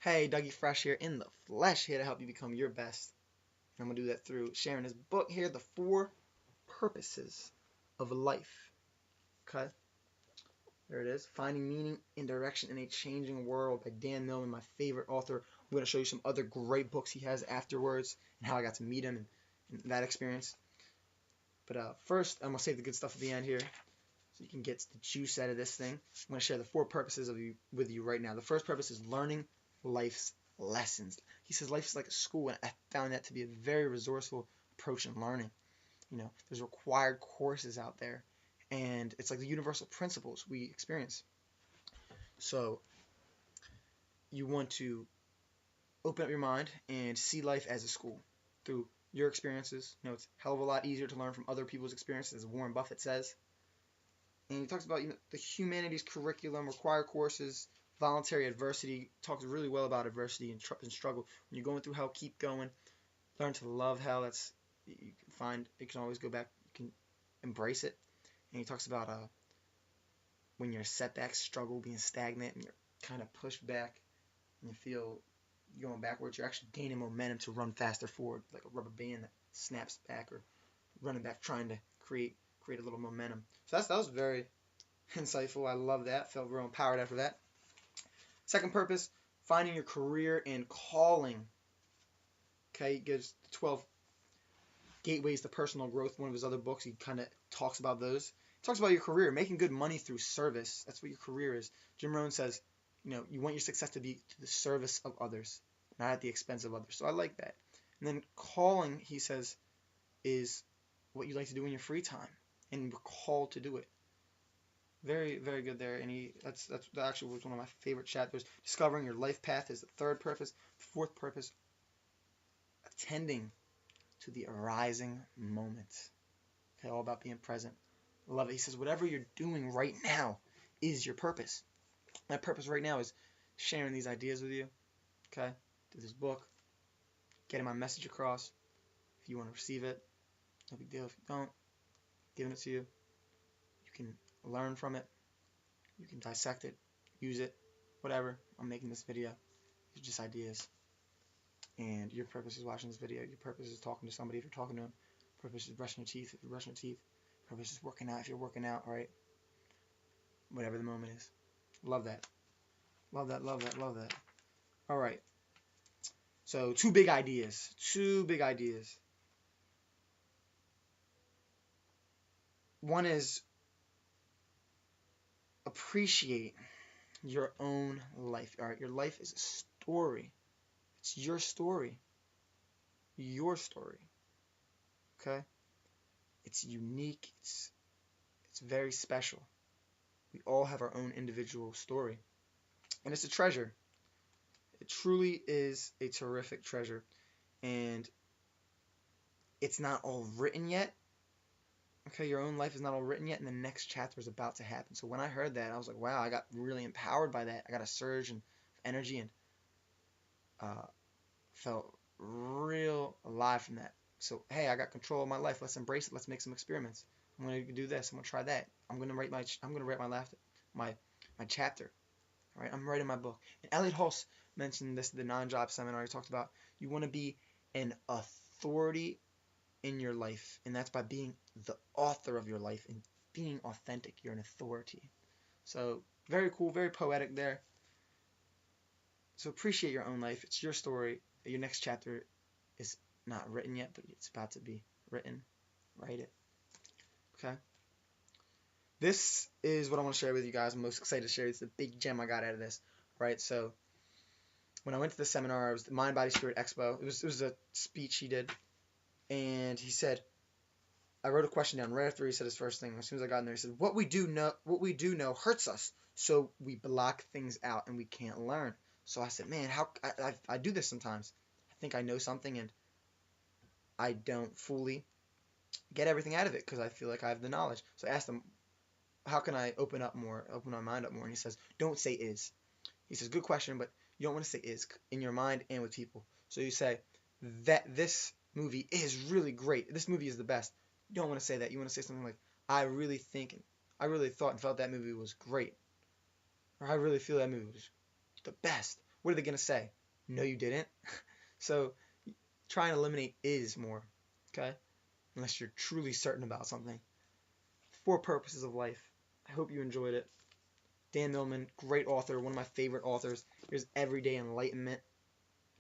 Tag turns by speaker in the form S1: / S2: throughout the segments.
S1: Hey, Dougie Fresh here in the flesh, here to help you become your best. I'm going to do that through sharing this book here, The Four Purposes of Life. Okay, there it is. Finding Meaning and Direction in a Changing World by Dan Millman, my favorite author. I'm going to show you some other great books he has afterwards and how I got to meet him and that experience. But first, I'm going to save the good stuff at the end here so you can get the juice out of this thing. I'm going to share the four purposes with you right now. The first purpose is learning life's lessons. He says life is like a school, and I found that to be a very resourceful approach in learning. There's required courses out there, and it's like the universal principles we experience. So you want to open up your mind and see life as a school through your experiences. It's a hell of a lot easier to learn from other people's experiences, as Warren Buffett says. And he talks about the humanities curriculum, required courses, voluntary adversity. Talks really well about adversity and struggle. When you're going through hell, keep going. Learn to love hell. That's you can find. You can always go back. You can embrace it. And he talks about when you're setbacks, struggle, being stagnant, and you're kind of pushed back, and you feel you're going backwards. You're actually gaining momentum to run faster forward, like a rubber band that snaps back, or running back, trying to create a little momentum. So that was very insightful. I love that. Felt real empowered after that. Second purpose, finding your career and calling. Okay, he gives 12 gateways to personal growth. One of his other books, he kind of talks about those. He talks about your career, making good money through service. That's what your career is. Jim Rohn says, you want your success to be to the service of others, not at the expense of others. So I like that. And then calling, he says, is what you like to do in your free time, and you're called to do it. Very, very good there. And that's actually was one of my favorite chapters. Discovering your life path is the third purpose. The fourth purpose, attending to the arising moments. Okay, all about being present. Love it. He says whatever you're doing right now is your purpose. My purpose right now is sharing these ideas with you. Okay, through this book, getting my message across. If you want to receive it, no big deal. If you don't, giving it to you. You can learn from it. You can dissect it, use it, whatever. I'm making this video. It's just ideas. And your purpose is watching this video. Your purpose is talking to somebody if you're talking to them. Your purpose is brushing your teeth if you're brushing your teeth. Your purpose is working out if you're working out, right? Whatever the moment is. Love that. Love that, love that, love that. All right. So two big ideas. One is appreciate your own life. All right, your life is a story. It's your story. Your story. Okay? It's unique. It's very special. We all have our own individual story. And it's a treasure. It truly is a terrific treasure. And it's not all written yet. Okay, your own life is not all written yet, and the next chapter is about to happen. So when I heard that, I was like, wow, I got really empowered by that. I got a surge in energy and felt real alive from that. So, hey, I got control of my life. Let's embrace it. Let's make some experiments. I'm going to do this. I'm going to try that. I'm going to write my chapter. All right, I'm writing my book. And Elliot Hulse mentioned this in the non-job seminar. He talked about you want to be an authority in your life, and that's by being the author of your life and being authentic. You're an authority. So very cool, very poetic there. So appreciate your own life. It's your story. Your next chapter is not written yet, but it's about to be written. Write it. Okay. This is what I want to share with you guys. I'm most excited to share. It's the big gem I got out of this. Right. So when I went to the seminar, it was the Mind Body Spirit Expo. It was a speech he did. And he said, I wrote a question down right after he said his first thing. As soon as I got in there, he said, what we do know hurts us, so we block things out and we can't learn. So I said, man, I do this sometimes. I think I know something and I don't fully get everything out of it because I feel like I have the knowledge. So I asked him, how can I open my mind up more? And he says, don't say is. He says, good question, but you don't want to say is in your mind and with people. So you say that this movie is really great. This movie is the best. You don't want to say that. You want to say something like, I really thought and felt that movie was great. Or I really feel that movie was the best. what are they going to say? No, you didn't. So try and eliminate is more, okay? Unless you're truly certain about something. 4 purposes of life. I hope you enjoyed it. Dan Millman, great author, one of my favorite authors. Here's Everyday Enlightenment,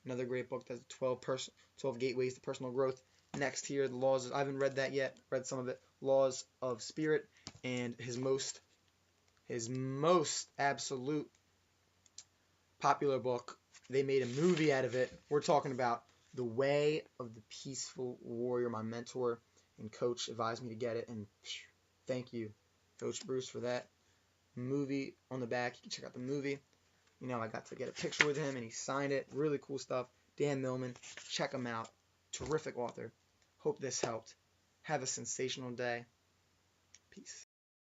S1: another great book. That's 12 Gateways to Personal Growth. Next here, the Laws. I haven't read that yet. Read some of it. Laws of Spirit, and his most absolute popular book. They made a movie out of it. We're talking about The Way of the Peaceful Warrior. My mentor and coach advised me to get it, and thank you, Coach Bruce, for that. Movie on the back. You can check out the movie. You know, I got to get a picture with him, and he signed it. Really cool stuff. Dan Millman. Check him out. Terrific author. Hope this helped. Have a sensational day. Peace.